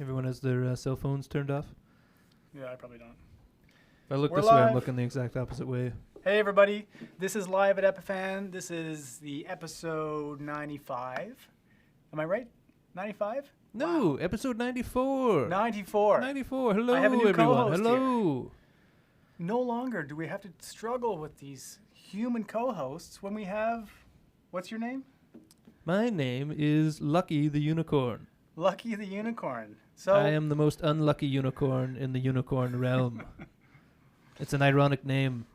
Everyone has their cell phones turned off. Yeah, I probably don't. If I look We're this way, I'm live. looking the exact opposite way. Hey everybody, this is live at Epiphan. This is the episode 95. Am I right? 95? No, episode 94. 94. 94. Hello, I have a new everyone. co-host Hello. No longer do we have to struggle with these human co-hosts when we have, what's your name? My name is Lucky the Unicorn. Lucky the Unicorn. So I am the most unlucky unicorn in the unicorn realm. It's an ironic name.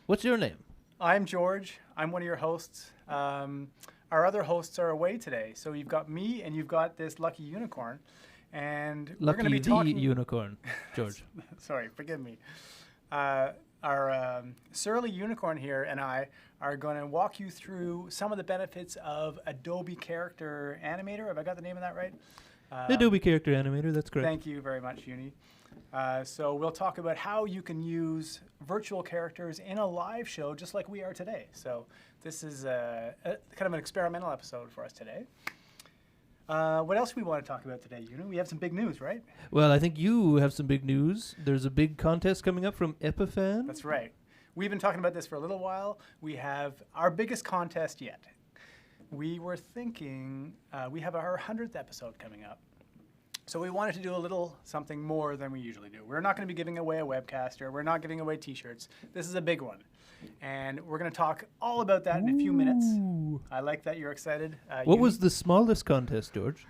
What's your name? I'm George. I'm one of your hosts. Our other hosts are away today. So you've got me and you've got this Lucky Unicorn. And we're going to Lucky be the talking... unicorn, George. Sorry, forgive me. Our surly unicorn here and I are going to walk you through some of the benefits of Adobe Character Animator. Have I got the name of that right? Adobe Character Animator, that's correct. Thank you very much, Uni. So we'll talk about how you can use virtual characters in a live show just like we are today. So this is a kind of an experimental episode for us today. What else we want to talk about today, Uni? We have some big news, right? Well, I think you have some big news. There's a big contest coming up from Epiphan. That's right. We've been talking about this for a little while. We have our biggest contest yet. We were thinking we have our 100th episode coming up. So we wanted to do a little something more than we usually do. We're not going to be giving away a webcaster. We're not giving away t-shirts. This is a big one. And we're going to talk all about that in a few minutes. I like that you're excited. What was the smallest contest, George?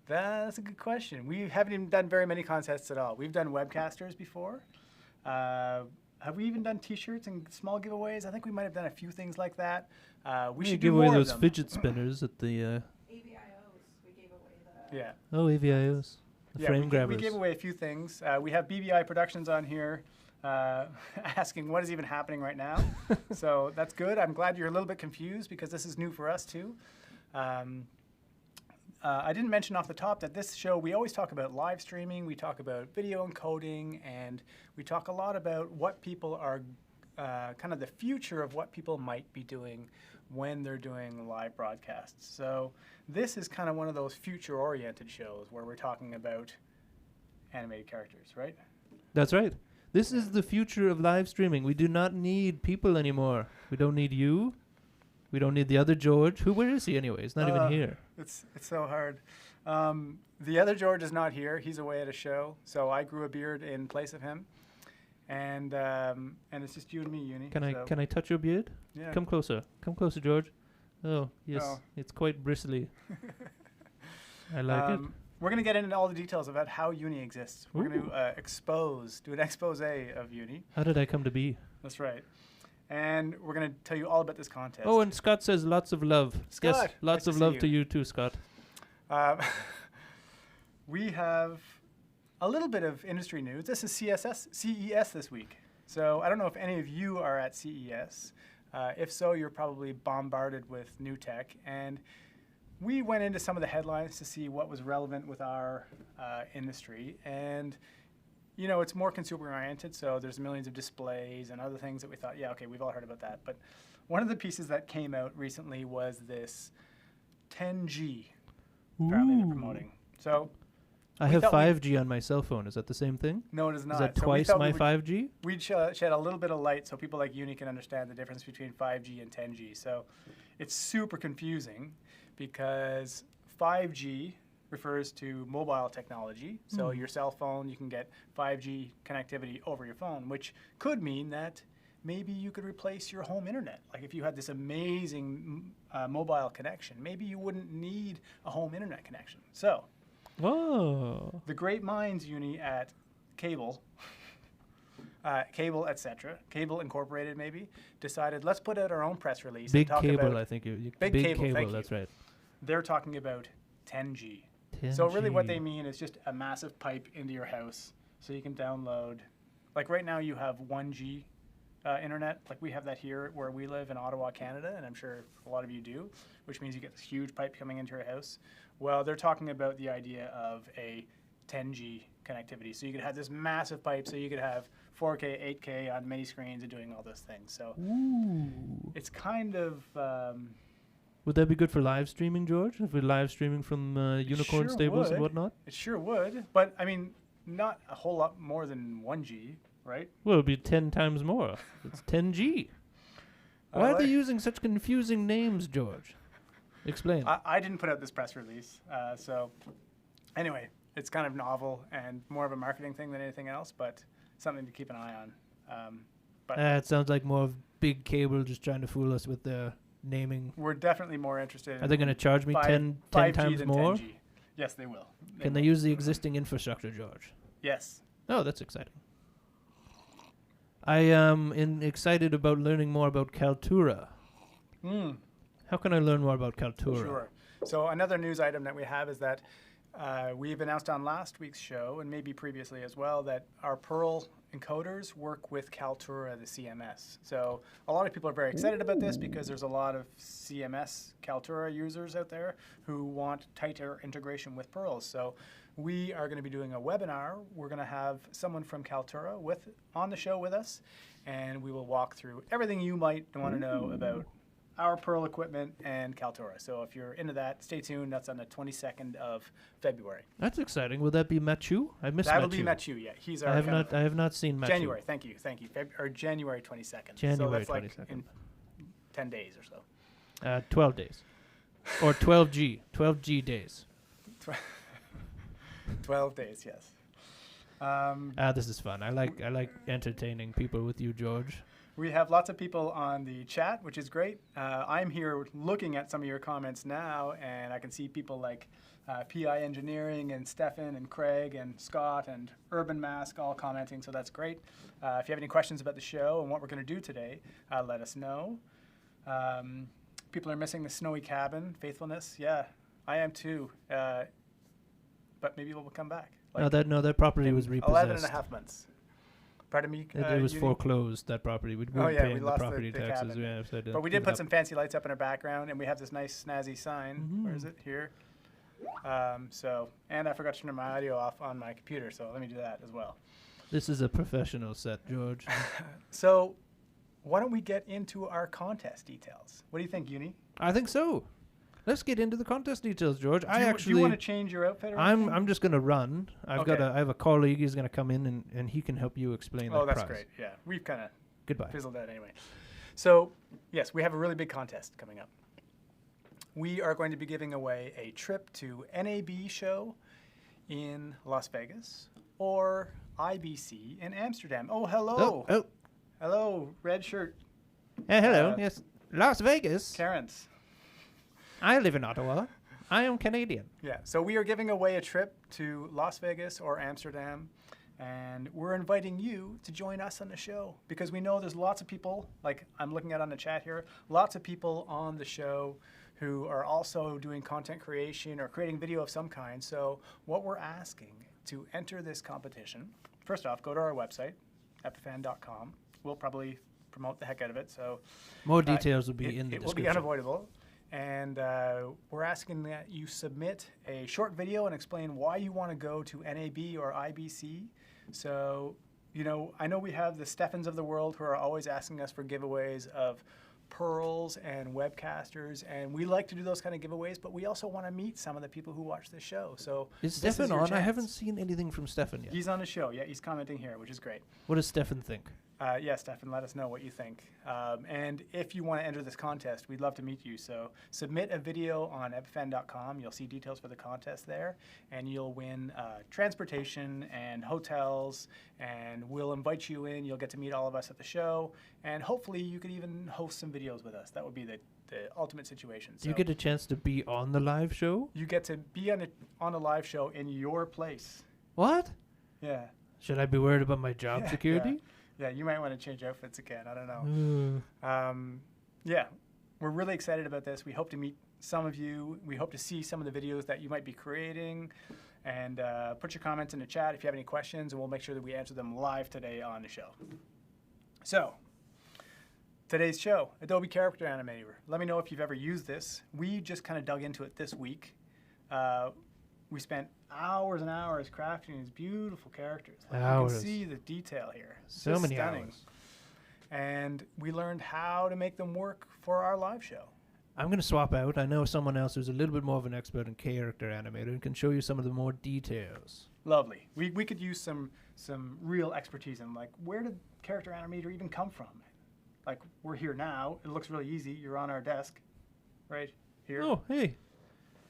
That's a good question. We haven't even done very many contests at all. We've done webcasters before. Have we even done t-shirts and small giveaways? I think we might have done a few things like that. We should give do away more those of them. fidget spinners at the... AVIOs, we gave away the... Yeah. Oh, AVIOs. The frame grabbers. We gave away a few things. We have BBI Productions on here asking what is even happening right now. So that's good. I'm glad you're a little bit confused because this is new for us too. I didn't mention off the top that this show, we always talk about live streaming, we talk about video encoding, and we talk a lot about what people are, kind of the future of what people might be doing when they're doing live broadcasts. So this is kind of one of those future-oriented shows where we're talking about animated characters, right? That's right. This is the future of live streaming. We do not need people anymore. We don't need you. We don't need the other George. Where is he anyway? He's not even here. It's so hard. The other George is not here. He's away at a show. So I grew a beard in place of him. And it's just you and me, Uni. Can I touch your beard? Yeah. Come closer. Come closer, George. Oh, yes. Oh. It's quite bristly. I like it. We're going to get into all the details about how Uni exists. We're going to do an expose of Uni. How did I come to be? That's right. And we're going to tell you all about this contest. Oh, and Scott says lots of love. Scott, yes, lots nice of to love see to you too, Scott. We have a little bit of industry news. This is CES this week. So I don't know if any of you are at CES. If so, you're probably bombarded with new tech. And we went into some of the headlines to see what was relevant with our industry. And, you know, it's more consumer-oriented, so there's millions of displays and other things that we thought, yeah, okay, we've all heard about that. But one of the pieces that came out recently was this 10G, apparently they're promoting. So I have 5G on my cell phone. Is that the same thing? no, it is not. Is that So we twice thought my we 5G? We'd shed a little bit of light so people like Uni can understand the difference between 5G and 10G. So it's super confusing because 5G refers to mobile technology. So your cell phone, you can get 5G connectivity over your phone, which could mean that maybe you could replace your home internet. Like if you had this amazing mobile connection, maybe you wouldn't need a home internet connection. So Whoa. the great minds, Uni, at Cable, etc., Cable Incorporated maybe, decided let's put out our own press release. Big and talk cable, about I think. Big cable, thank that's you. right. They're talking about 10G. 10G. So really what they mean is just a massive pipe into your house so you can download. Like right now you have 1G internet. Like we have that here where we live in Ottawa, Canada, and I'm sure a lot of you do, which means you get this huge pipe coming into your house. Well, they're talking about the idea of a 10G connectivity. So you could have this massive pipe so you could have 4K, 8K on many screens and doing all those things. So it's kind of Would that be good for live streaming, George? If we're live streaming from unicorn sure stables and would. whatnot? It sure would, but I mean, not a whole lot more than 1G, right? Well, it'd be 10 times more. It's 10G. Why are they using such confusing names, George? Explain. I didn't put out this press release, so anyway, it's kind of novel and more of a marketing thing than anything else, but something to keep an eye on. But It sounds like more of big cable just trying to fool us with their naming. we're definitely more interested. Are they going to charge me 10 times than more? 10G. Yes, they will. Can they use the existing infrastructure, George? Yes. Oh, that's exciting. I am excited about learning more about Kaltura. How can I learn more about Kaltura? Sure. So another news item that we have is that we've announced on last week's show, and maybe previously as well, that our Perl encoders work with Kaltura, the CMS. So a lot of people are very excited about this because there's a lot of CMS Kaltura users out there who want tighter integration with Perls. So we are going to be doing a webinar. We're going to have someone from Kaltura on the show with us, and we will walk through everything you might want to know about our Perl equipment and Kaltura. So if you're into that, stay tuned. That's on the 22nd of February. That's exciting. Will that be Mathieu? I missed That Mathieu. will be Mathieu, yeah. He's our I have not seen Mathieu. January, thank you. Or January 22nd. January so that's 22nd. like in 10 days or so. 12 days. Or 12G. 12G days. 12 days, yes. This is fun. I like entertaining people with you, George. We have lots of people on the chat, which is great. I'm here looking at some of your comments now, and I can see people like PI Engineering and Stefan and Craig and Scott and Urban Mask all commenting, so that's great. If you have any questions about the show and what we're going to do today, let us know. People are missing the snowy cabin, faithfulness. Yeah, I am too. But maybe we'll come back. That property was repossessed. 11 and a half months. Pardon me? It was foreclosed, that property. We weren't paying we the lost property the taxes. cabin. Yeah, so But we did put some fancy lights up in our background, and we have this nice snazzy sign. Where is it? Here. And I forgot to turn my audio off on my computer, so let me do that as well. This is a professional set, George. So why don't we get into our contest details? What do you think, Uni? I think so. Let's get into the contest details, George. Do you want to change your outfit or anything? I'm just going to run. I have a colleague. He's going to come in and he can help you explain that. Oh, that's prize. great. Yeah, we've kind of Goodbye. fizzled out anyway. So, yes, we have a really big contest coming up. We are going to be giving away a trip to NAB show in Las Vegas or IBC in Amsterdam. Oh, hello. Oh. Hello, red shirt. Hello. Yes. Las Vegas. Terrence. I live in Ottawa. I am Canadian. Yeah, so we are giving away a trip to Las Vegas or Amsterdam, and we're inviting you to join us on the show because we know there's lots of people, like I'm looking at on the chat here, lots of people on the show who are also doing content creation or creating video of some kind. So what we're asking to enter this competition, first off, go to our website, epiphan.com. We'll probably promote the heck out of it. So more details will be in the description. It will be unavoidable. And we're asking that you submit a short video and explain why you want to go to NAB or IBC. So, I know we have the Steffens of the world who are always asking us for giveaways of Pearls and webcasters, and we like to do those kind of giveaways, but we also want to meet some of the people who watch the show. So is Stefan on? I haven't seen anything from Stefan yet. He's on the show. Yeah, he's commenting here, which is great. What does Stefan think? Yeah, Stefan, let us know what you think. And if you want to enter this contest, we'd love to meet you. So submit a video on epiphan.com. You'll see details for the contest there, and you'll win transportation and hotels, and we'll invite you in. You'll get to meet all of us at the show, and hopefully you could even host some videos with us. That would be the ultimate situation. Do you get a chance to be on the live show? You get to be on a live show in your place. What? Yeah. Should I be worried about my job security? Yeah. Yeah, you might want to change outfits again. I don't know. Yeah, we're really excited about this. We hope to meet some of you. We hope to see some of the videos that you might be creating. And put your comments in the chat if you have any questions, and we'll make sure that we answer them live today on the show. So, today's show, Adobe Character Animator. Let me know if you've ever used this. We just kind of dug into it this week. We spent hours and hours crafting these beautiful characters. You can see the detail here. So many stunning. hours. And we learned how to make them work for our live show. I'm going to swap out. I know someone else who's a little bit more of an expert in character animator and can show you some of the more details. Lovely. We could use some real expertise in, like, where did character animator even come from? Like, we're here now. It looks really easy. You're on our desk right here. Oh, hey.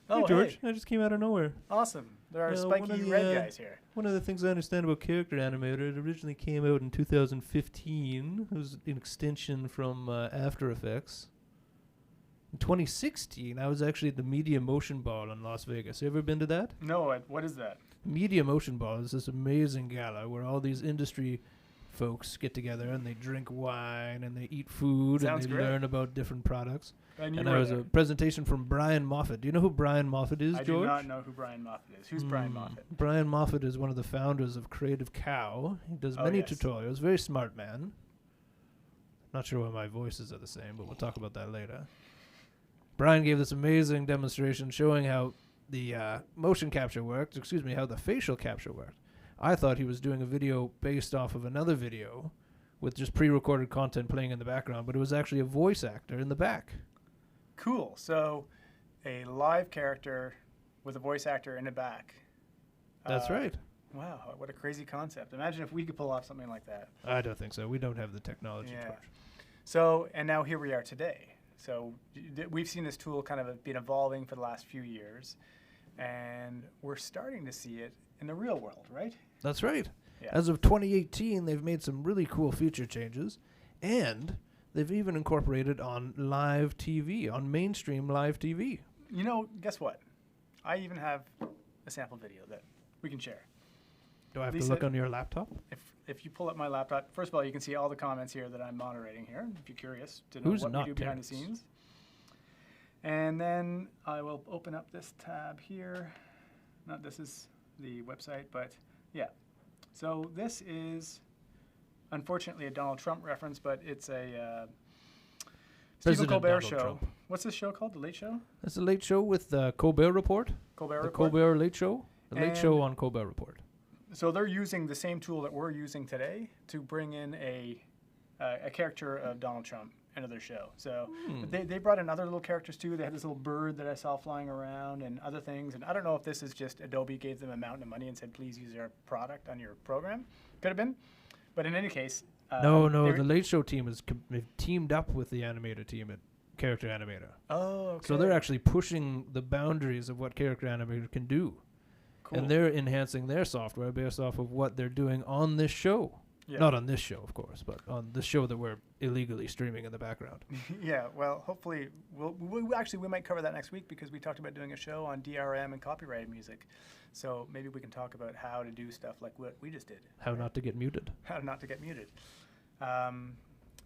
Oh, Hey, George. hey. I just came out of nowhere. Awesome. There are Yeah, one spiky of the, red guys here. One of the things I understand about Character Animator, it originally came out in 2015. It was an extension from After Effects. In 2016, I was actually at the Media Motion Ball in Las Vegas. You ever been to that? No, what is that? Media Motion Ball is this amazing gala where all these industry folks get together and they drink wine and they eat food Sounds and they great. learn about different products. And And there was a presentation from Brian Moffat. Do you know who Brian Moffat is, I George? do not know who Brian Moffat is. Who's Brian Moffat? Brian Moffat is one of the founders of Creative Cow. He does Oh, many yes. tutorials. Very smart man. Not sure why my voices are the same, but we'll talk about that later. Brian gave this amazing demonstration showing how the motion capture worked, how the facial capture worked. I thought he was doing a video based off of another video with just pre-recorded content playing in the background, but it was actually a voice actor in the back. Cool. So, a live character with a voice actor in the back. That's right. Wow, what a crazy concept. Imagine if we could pull off something like that. I don't think so. We don't have the technology, Yeah. George. So, and now here we are today. So, we've seen this tool kind of been evolving for the last few years, and we're starting to see it in the real world, right? That's right. Yeah. As of 2018, they've made some really cool feature changes, and they've even incorporated on live TV, on mainstream live TV. You know, guess what? I even have a sample video that we can share. Do I have to Lisa- look on your laptop? If you pull up my laptop, first of all, you can see all the comments here that I'm moderating here, if you're curious to know Who's what we not do behind the Terrence? scenes. And then I will open up this tab here. Not this is the website, but yeah. So this is unfortunately a Donald Trump reference, but it's a Stephen President Colbert Donald show. Trump. What's this show called? The Late Show? That's the Late Show with the Colbert Report. Colbert The Report? Colbert Late Show. The Late And- Show on Colbert Report. So they're using the same tool that we're using today to bring in a character of Donald Trump into their show. So they brought in other little characters too. They had this little bird that I saw flying around and other things. And I don't know if this is just Adobe gave them a mountain of money and said, please use our product on your program. Could have been. But in any case. No, they the Late Show team is they've teamed up with the animator team at Character Animator. Oh, okay. So they're actually pushing the boundaries of what Character Animator can do. cool. And they're enhancing their software based off of what they're doing on this show. Yeah. Not on this show, of course, but on the show that we're illegally streaming in the background. Yeah, well, hopefully, we might cover that next week because we talked about doing a show on DRM and copyrighted music. So maybe we can talk about how to do stuff like what we just did. How not to get muted. How not to get muted.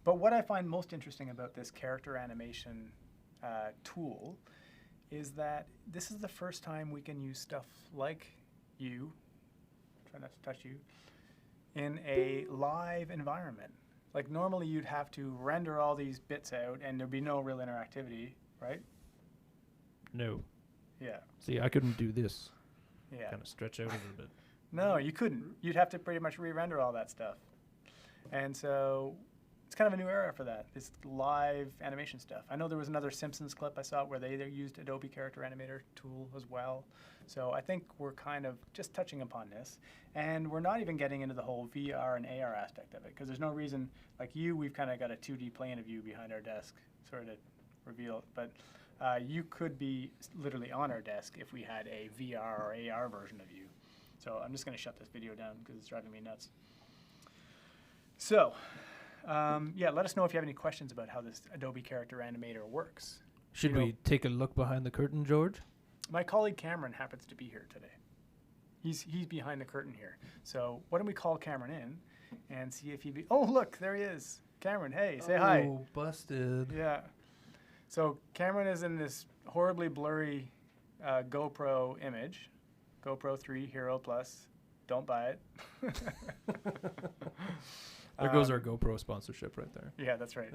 But what I find most interesting about this character animation tool is that this is the first time we can use stuff like you, try not to touch you, in a live environment. Like normally you'd have to render all these bits out and there'd be no real interactivity, right? No. Yeah, See, I couldn't do this. yeah. Kind of stretch out a little bit. No, you couldn't. You'd have to pretty much re-render all that stuff. And so it's kind of a new era for that, this live animation stuff. I know there was another Simpsons clip I saw where they used Adobe Character Animator tool as well. So I think we're kind of just touching upon this. And we're not even getting into the whole VR and AR aspect of it, because there's no reason, like you, we've kind of got a 2D plane of you behind our desk, sort of reveal it. But you could be literally on our desk if we had a VR or AR version of you. So I'm just going to shut this video down because it's driving me nuts. So, yeah, let us know if you have any questions about how this Adobe Character Animator works. Should You know, we take a look behind the curtain, George? my colleague Cameron happens to be here today. He's behind the curtain here. So why don't we call Cameron in and see if he oh, look, there he is. Cameron, hey, say hi. Oh, busted. Yeah. So Cameron is in this horribly blurry GoPro image. GoPro 3 Hero Plus. Don't buy it. There goes our GoPro sponsorship right there. Yeah, that's right.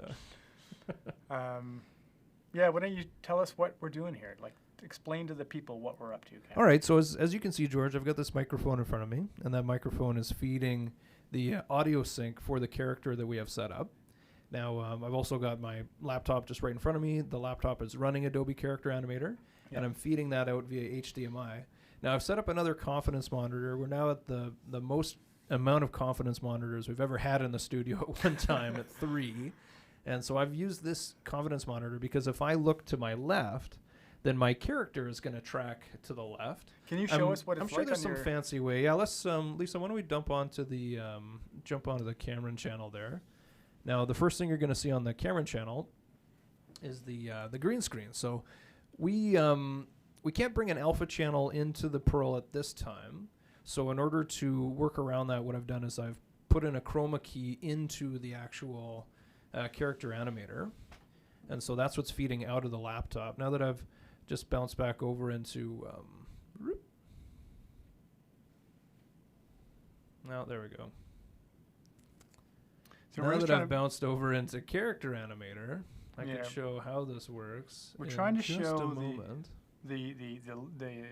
Yeah, why don't you tell us what we're doing here? Like, explain to the people what we're up to, Cameron. All right, so as you can see, George, I've got this microphone in front of me, and that microphone is feeding the audio sync for the character that we have set up. Now, I've also got my laptop just right in front of me. The laptop is running Adobe Character Animator, and I'm feeding that out via HDMI. Now, I've set up another confidence monitor. We're now at the most amount of confidence monitors we've ever had in the studio at one time at 3. And so I've used this confidence monitor because if I look to my left, then my character is going to track to the left. Can you show us what it's I'm like? sure there's some fancy way. Yeah, let's Lisa, why don't we jump onto the Cameron channel there. Now, the first thing you're going to see on the Cameron channel is the green screen. So we can't bring an alpha channel into the Pearl at this time. So in order to work around that, what I've done is I've put in a chroma key into the actual character animator. And so that's what's feeding out of the laptop. Now that I've just bounced back over into... there we go. So now that I've bounced over into Character Animator, I can show how this works. We're trying to show the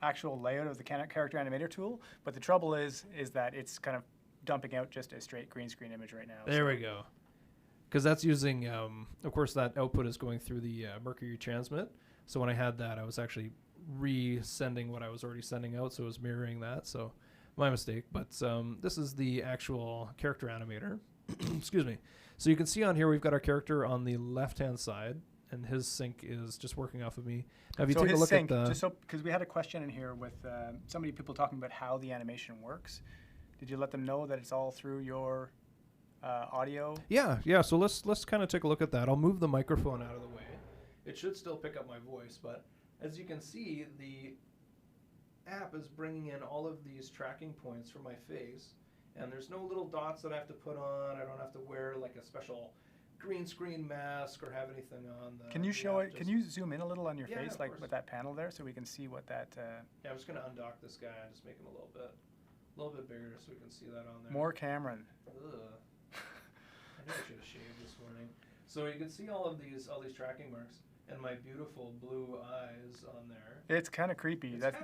actual layout of the Character Animator tool, but the trouble is that it's kind of dumping out just a straight green screen image right now. There we go. Because that's using, of course, that output is going through the MkII transmit. So when I had that, I was actually re-sending what I was already sending out, so it was mirroring that. So my mistake. But this is the actual Character Animator. Excuse me. So you can see on here we've got our character on the left-hand side, and his sync is just working off of me. Now, if you take a look at the... Just because we had a question in here with people talking about how the animation works. Did you let them know that it's all through your audio? Yeah. So let's kind of take a look at that. I'll move the microphone out of the way. It should still pick up my voice, but as you can see, the app is bringing in all of these tracking points for my face, and there's no little dots that I have to put on. I don't have to wear like a special green screen mask or have anything on. Can you show it? Can you zoom in a little on your face, like course. with that panel there, so we can see what that? Yeah, I'm just gonna undock this guy and just make him a little bit bigger so we can see that on there. More Cameron. Ugh. I knew I should have shaved this morning. So you can see all these tracking marks and my beautiful blue eyes on there. It's kind of creepy. But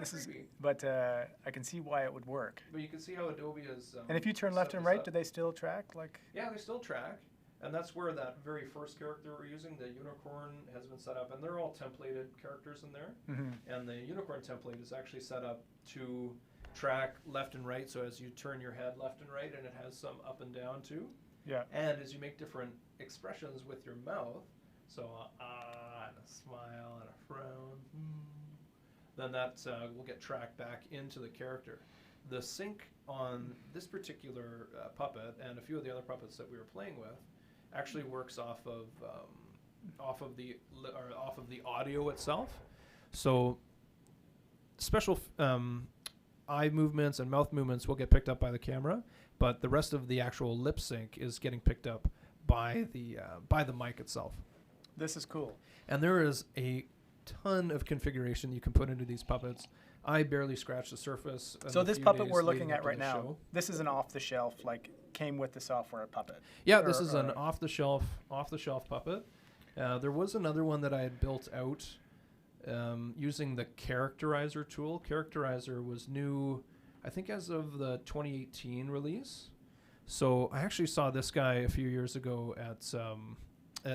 I can see why it would work. But you can see how Adobe is. And if you turn left and right, do they still track? Yeah, they still track. And that's where that very first character we're using, the unicorn, has been set up. And they're all templated characters in there. Mm-hmm. And the unicorn template is actually set up to track left and right. So as you turn your head left and right, and it has some up and down too. Yeah. And as you make different expressions with your mouth, so and a smile and a frown, then that will get tracked back into the character. The sync on this particular puppet and a few of the other puppets that we were playing with actually works off of the audio itself. So special eye movements and mouth movements will get picked up by the camera, but the rest of the actual lip sync is getting picked up by the mic itself. This is cool. And there is a ton of configuration you can put into these puppets. I barely scratched the surface. So this puppet we're looking at right now, this is an off-the-shelf, came with the software puppet. Yeah, this is an off-the-shelf puppet. There was another one that I had built out using the Characterizer tool. Characterizer was new, I think, as of the 2018 release. So I actually saw this guy a few years ago at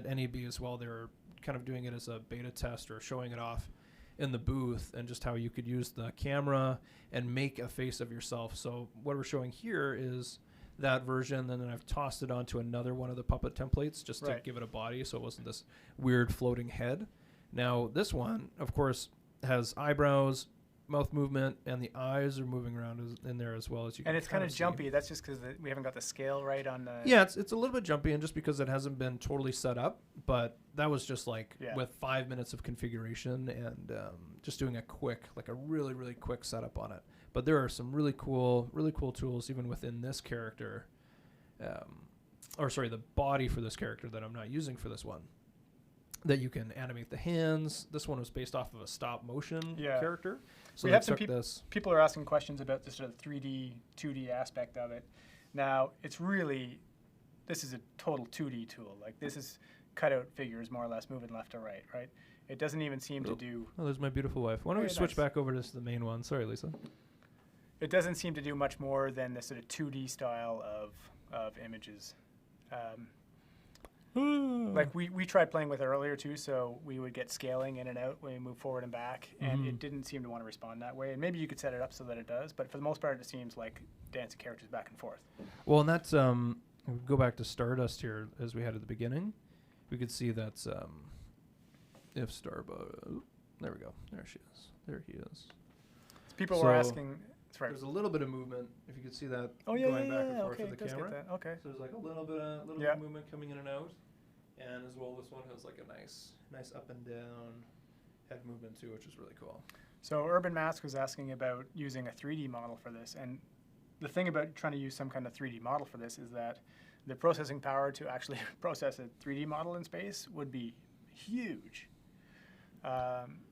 NAB as well. They were kind of doing it as a beta test or showing it off in the booth, and just how you could use the camera and make a face of yourself. So what we're showing here is that version, and then I've tossed it onto another one of the puppet templates just to give it a body so it wasn't this weird floating head. Now this one, of course, has eyebrows, mouth movement, and the eyes are moving around in there as well as you can. And it's kind of jumpy. That's just because we haven't got the scale right on the... Yeah, it's a little bit jumpy, and just because it hasn't been totally set up, but that was just with 5 minutes of configuration and just doing a really, really quick setup on it. But there are some really cool tools even within this character, the body for this character that I'm not using for this one, that you can animate the hands. This one was based off of a stop motion character. So we have some people are asking questions about the sort of 3D, 2D aspect of it. Now, this is a total 2D tool. This is cutout figures more or less moving left to right, right? It doesn't even seem to do... Oh, there's my beautiful wife. Why don't we switch back over to the main one? Sorry, Lisa. It doesn't seem to do much more than the sort of 2D style of images. Like we tried playing with it earlier too, so we would get scaling in and out when we move forward and back, and it didn't seem to want to respond that way. And maybe you could set it up so that it does, but for the most part, it seems like dancing characters back and forth. Well, and that's go back to Stardust here as we had at the beginning. We could see that's if Starbucks. There we go. There she is. There he is. People So were asking. Right. There's a little bit of movement. If you could see that going back and forth okay, with the camera. Okay. So there's like a little bit of movement coming in and out, and as well, this one has like a nice up and down head movement too, which is really cool. So Urban Mask was asking about using a 3D model for this, and the thing about trying to use some kind of 3D model for this is that the processing power to actually process a 3D model in space would be huge.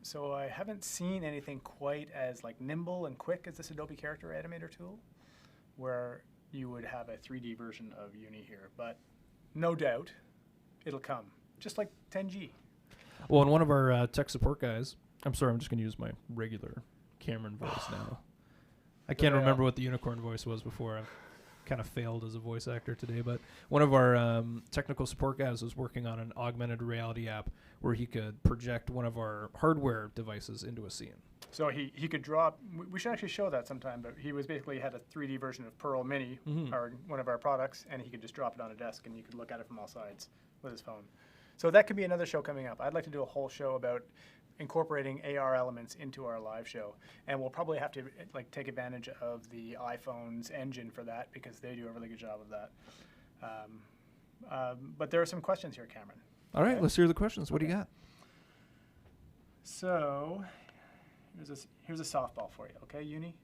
So I haven't seen anything quite as like nimble and quick as this Adobe Character Animator tool, where you would have a 3D version of Uni here, but no doubt it'll come, just like 10G. Well, and one of our tech support guys, I'm sorry, I'm just going to use my regular Cameron voice now. I can't remember what the unicorn voice was before. I've kind of failed as a voice actor today, but one of our technical support guys was working on an augmented reality app where he could project one of our hardware devices into a scene. So he could drop, we should actually show that sometime, but he was basically had a 3D version of Pearl Mini, or one of our products, and he could just drop it on a desk and you could look at it from all sides with his phone. So that could be another show coming up. I'd like to do a whole show about incorporating AR elements into our live show, and we'll probably have to like take advantage of the iPhone's engine for that because they do a really good job of that. But there are some questions here, Cameron. All right, let's hear the questions. What do you got? So here's a softball for you, okay, Uni?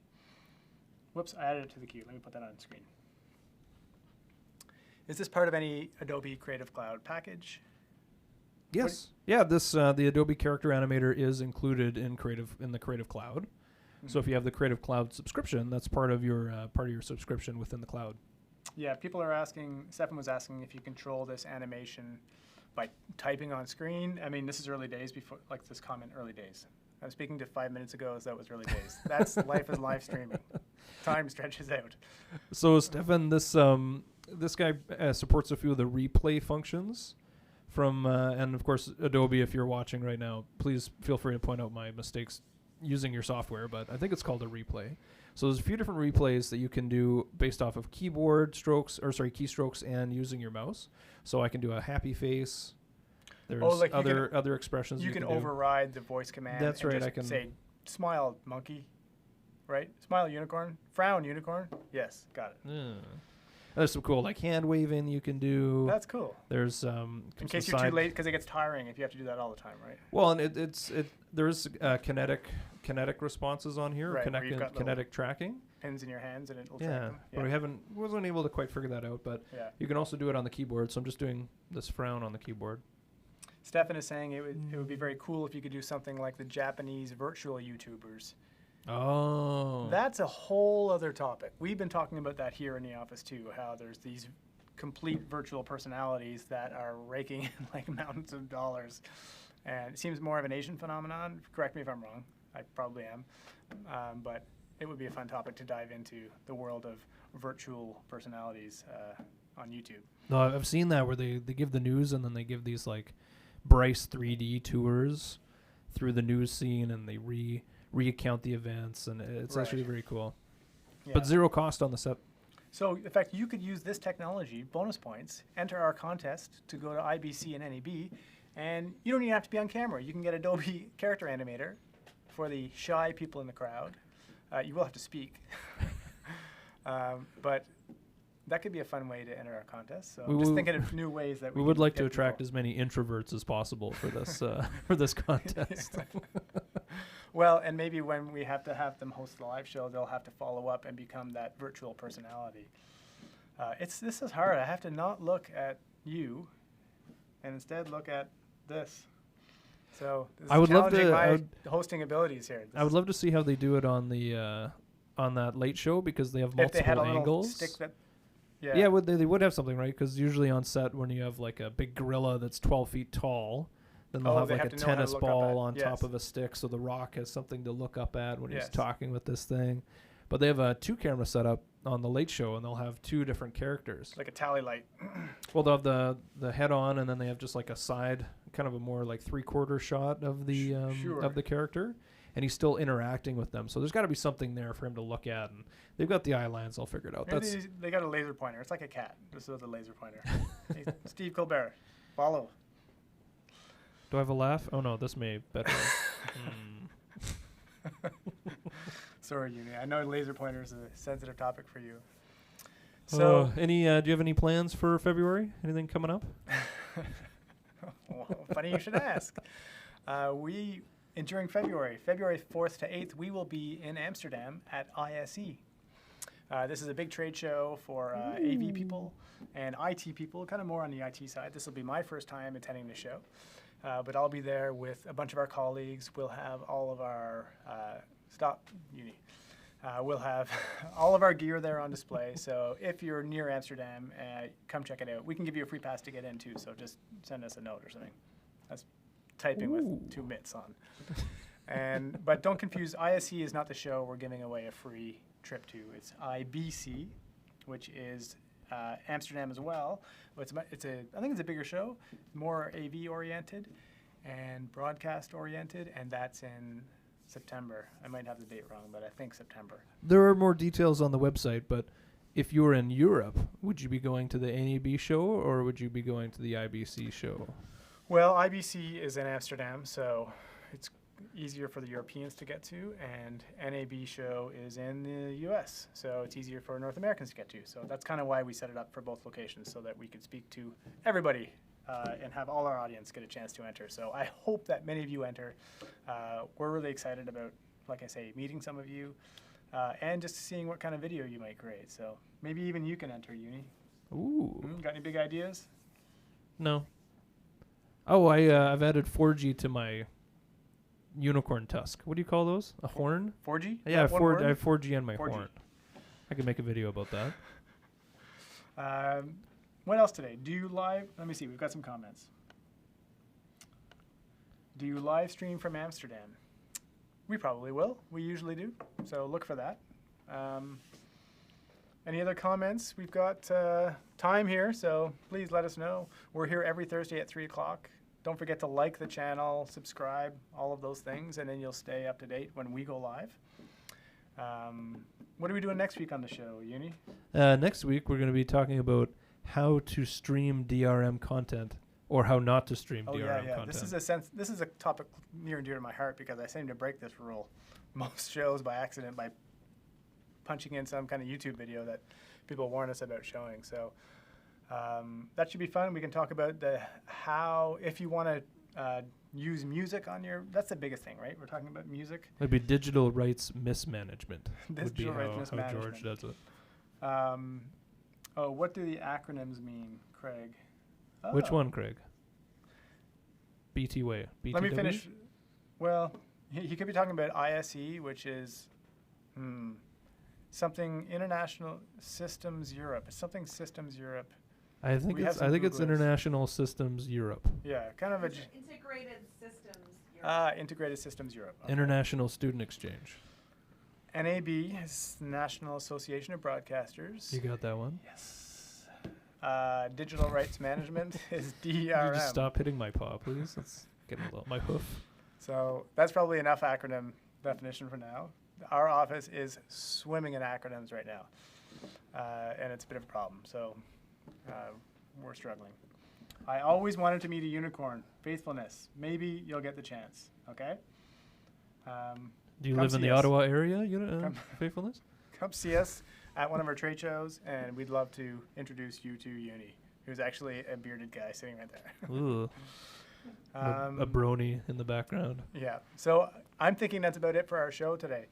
Whoops, I added it to the queue. Let me put that on screen. Is this part of any Adobe Creative Cloud package? Yes. Yeah, this the Adobe Character Animator is included in the Creative Cloud. So if you have the Creative Cloud subscription, that's part of your subscription within the cloud. Yeah, people are asking, Stefan was asking if you control this animation by typing on screen. I mean, this is early days before, like this comment, early days. I was speaking to 5 minutes ago as that was early days. That's life is live streaming. Time stretches out. So Stefan, this guy supports a few of the replay functions from, and of course, Adobe, if you're watching right now, please feel free to point out my mistakes using your software, but I think it's called a replay. So there's a few different replays that you can do based off of keystrokes and using your mouse. So I can do a happy face. There's like other expressions you can override the voice command. That's right. Just I can say, smile monkey, right? Smile unicorn, frown unicorn. Yes, got it. Yeah. There's some cool like hand waving you can do. That's cool. There's in case you're too late, because it gets tiring if you have to do that all the time, right? Well, and there's kinetic responses on here, right, kinetic tracking. Pins in your hands and it'll track them. Yeah, but wasn't able to quite figure that out. But you can also do it on the keyboard. So I'm just doing this frown on the keyboard. Stefan is saying it would be very cool if you could do something like the Japanese virtual YouTubers. Oh. That's a whole other topic. We've been talking about that here in the office too, how there's these complete virtual personalities that are raking in like mountains of dollars. And it seems more of an Asian phenomenon. Correct me if I'm wrong. I probably am. But it would be a fun topic to dive into the world of virtual personalities on YouTube. No, I've seen that where they give the news and then they give these like Bryce 3D tours through the news scene and they re-account the events, and it's actually very cool. Yeah. But zero cost on the set. So, in fact, you could use this technology, bonus points, enter our contest to go to IBC and NAB, and you don't even have to be on camera. You can get Adobe Character Animator for the shy people in the crowd. You will have to speak. But that could be a fun way to enter our contest. So I'm just thinking of new ways that we would like to attract as many introverts as possible for this for this contest. Well, and maybe when we have to have them host the live show, they'll have to follow up and become that virtual personality. This is hard. I have to not look at you, and instead look at this. So this I would love to my hosting abilities here. I would love to see how they do it on the on that late show because they have multiple if they had a angles. Stick that, yeah, they would have something, right? Because usually on set, when you have like a big gorilla that's 12 feet tall, then they'll have like a tennis ball on top of a stick, so the Rock has something to look up at when he's talking with this thing. But they have a 2-camera setup on the Late Show, and they'll have 2 different characters. Like a tally light. Well, they'll have the head on, and then they have just like a side, kind of a more like 3/4 shot of the of the character, and he's still interacting with them. So there's got to be something there for him to look at, and they've got the eye lines all figured out. Maybe they got a laser pointer. It's like a cat. This is a laser pointer. Hey, Steve Colbert, follow. Do I have a laugh? Oh no, this may better. Sorry, Uni. I know laser pointer is a sensitive topic for you. So, do you have any plans for February? Anything coming up? well, funny you should ask. During February 4th to 8th, we will be in Amsterdam at ISE. This is a big trade show for AV people and IT people, kind of more on the IT side. This will be my first time attending the show, but I'll be there with a bunch of our colleagues. We'll have all of our we'll have all of our gear there on display. So if you're near Amsterdam, come check it out. We can give you a free pass to get in too. So just send us a note or something. That's typing with 2 mitts on. But don't confuse. ISE is not the show we're giving away a free trip to. It's IBC, which is Amsterdam as well. I think it's a bigger show, more AV oriented and broadcast oriented, and that's in September. I might have the date wrong, but I think September. There are more details on the website, but if you were in Europe, would you be going to the NAB show or would you be going to the IBC show? Well, IBC is in Amsterdam, so it's easier for the Europeans to get to, and NAB show is in the US, so it's easier for North Americans to get to. So that's kind of why we set it up for both locations, so that we could speak to everybody and have all our audience get a chance to enter. So I hope that many of you enter. We're really excited about, like I say, meeting some of you and just seeing what kind of video you might create. So maybe even you can enter, Uni. Ooh. Got any big ideas? No. Oh, I've added 4G to my unicorn tusk. What do you call those? A horn? 4G? Yeah, I have 4G on my 4G. horn. I could make a video about that. What else today? Do you live? Let me see. We've got some comments. Do you live stream from Amsterdam? We probably will. We usually do. So look for that. Any other comments? We've got time here, so please let us know. We're here every Thursday at 3 o'clock. Don't forget to like the channel, subscribe, all of those things, and then you'll stay up to date when we go live. What are we doing next week on the show, Uni? Next week, we're going to be talking about how to stream DRM content or how not to stream DRM content. This is a topic near and dear to my heart because I seem to break this rule most shows by accident by punching in some kind of YouTube video that people warn us about showing. So that should be fun. We can talk about if you want to use music on your, that's the biggest thing, right? We're talking about music. It'd be digital rights mismanagement. Digital rights mismanagement. How George does it. What do the acronyms mean, Craig? Which one, Craig? BTW. Let me finish. Well, he could be talking about ISE, which is something International Systems Europe. It's something Systems Europe. I think it's International Systems Europe. Yeah, kind of Integrated Systems Europe. Integrated Systems Europe. Okay. International Student Exchange. NAB is National Association of Broadcasters. You got that one? Yes. Digital Rights Management is DRM. You just stop hitting my paw, please. It's getting a little my hoof. So that's probably enough acronym definition for now. Our office is swimming in acronyms right now, and it's a bit of a problem. So we're struggling. I always wanted to meet a unicorn. Faithfulness. Maybe you'll get the chance. Okay. Do you live in the Ottawa area, Faithfulness? Come see us at one of our trade shows, and we'd love to introduce you to Uni, who's actually a bearded guy sitting right there. Ooh. A brony in the background. Yeah. So I'm thinking that's about it for our show today.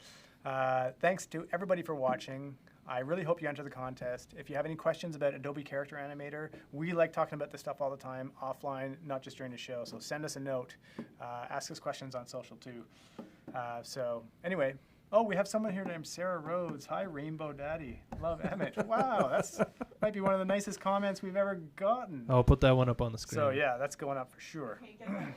Thanks to everybody for watching. I really hope you enter the contest. If you have any questions about Adobe Character Animator, we like talking about this stuff all the time, offline, not just during the show. So send us a note. Ask us questions on social too. So anyway, we have someone here named Sarah Rhodes. Hi, Rainbow Daddy. Love Emmett. Wow, that's might be one of the nicest comments we've ever gotten. I'll put that one up on the screen. So yeah, that's going up for sure. Okay, get that one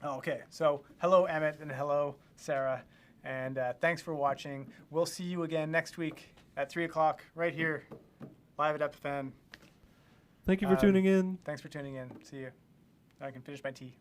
up. Okay, so hello Emmett and hello Sarah. And thanks for watching. We'll see you again next week at 3 o'clock right here, live at Epiphan. Thank you for tuning in. Thanks for tuning in. See you. I can finish my tea.